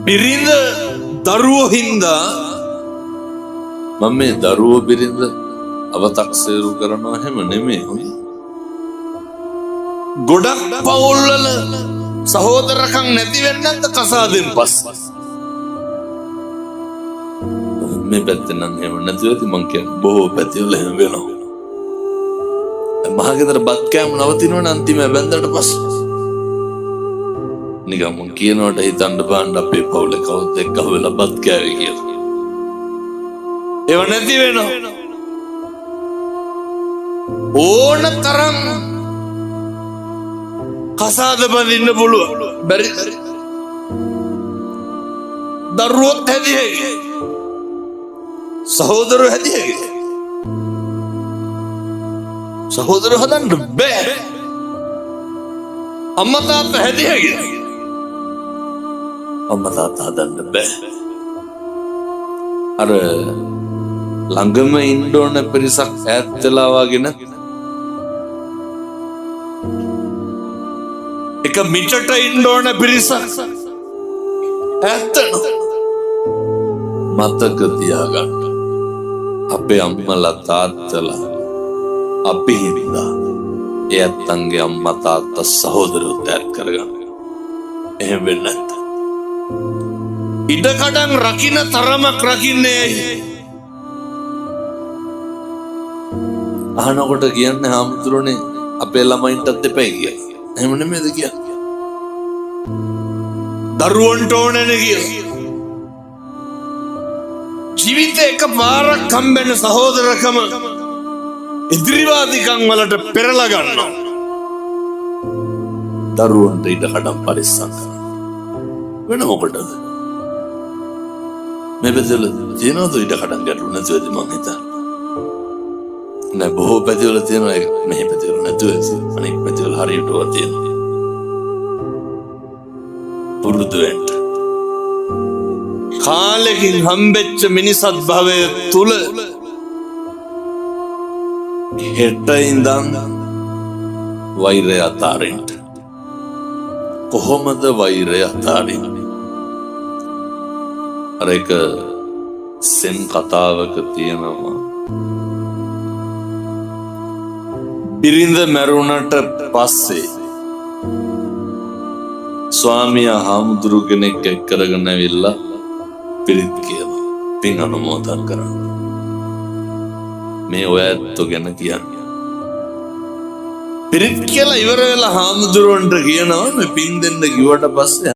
බිරිඳ දරුවෝ හින්දා මම මේ දරුවෝ බිරිඳ අවතක්සේරු කරනවා හැම නෙමෙයි. ගොඩක් පවුල්වල සහෝදරකම් නැති වෙන්නත් කසාදෙන් පස්සේ මේ පැත්තෙන් නම් එහෙම නැති වෙති මං කියන්නේ බොහෝ පැතිවල එහෙම වෙනවා. මහගෙදර බත් කෑම නවතිනවනේ අන්තිම බැන්දට පස්සේ. නිකන් මං කියනකොට හිතන්න බෑන්ඩ අපේ පවුලේ කවුද එක්ක වෙලා බත් කෑවේ කියලා. ඒව නැති වෙනවා. ඕන තරම් කසාද බඳින්න පුළුවන්. බැරි දරුවොත් හැදියේ. සහෝදරයෝ හැදියේ. සහෝදරයෝ හදන්න බෑ. අම්මා තාත්තා හැදියේ. අම්මා තාත්තා හදන්න බෑ. අර ළඟම ඉන්න ඕන පිරිසක් ඈත් වෙලා වගෙන එක මිටට ඉන්න ඕන පිරිසක් ඈත් මතක තියාගන්න. අපේ අම්මලා තාත්තලා අපි හින්දා එයත්න්ගේ අම්මා තාත්තා සහෝදරයෝ ඈත් කරගන්න. එහෙම වෙන්නේ නැත්නම් ඉඩකඩම් රකින්න තරමක් රකින්නේ ඇයි? අහනකොට කියන්නේ හාමුදුරනේ අපේ ළමයින්ටත් එපයි කියලා. එහෙම නෙමෙයිද කියන්නේ? දරුවන්ට ඕනනේ කියලා. ජීවිතේ එකපාරක් හම්බෙන සහෝදරකම ඉදිරිවාදිකම් වලට පෙරලා ගන්නවා. දරුවන්ට ඉඩකඩම් පරිස්සම් කරන්න. වෙන මොකටද? මේ බෙදල තියෙනවද ඉඩකඩම් ගැටලු නැතුවද මං හිතන්නේ. නෑ බොහෝ පැතිවල තියෙනවා ඒක මෙහි පැතිවල නැතුව අනෙක් පැතිවල හරියටම තියෙනවා. පුරුදු වෙන්න. කාලෙකින් හම්බෙච්ච මිනිසත් භවය තුල හෙට ඉඳන් වෛරය අතාරින්න. කොහොමද වෛරය අතාරින්නේ? අර එක සෙන් කතාවක තියෙනවා බිරිඳ මැරුණට පස්සේ ස්වාමියා හාමුදුරු කෙනෙක් එක් කරගෙන ඇවිල්ලා පිරිත් කියනවා පින් අනුමෝදන් කරන්න. මේ ඔය ඇත්තෝ ගැන කියන්නේ. පිරිත් කියලා ඉවර වෙලා හාමුදුරුවන්ට කියනවා මේ පින් දෙන්න කිව්වට පස්සේ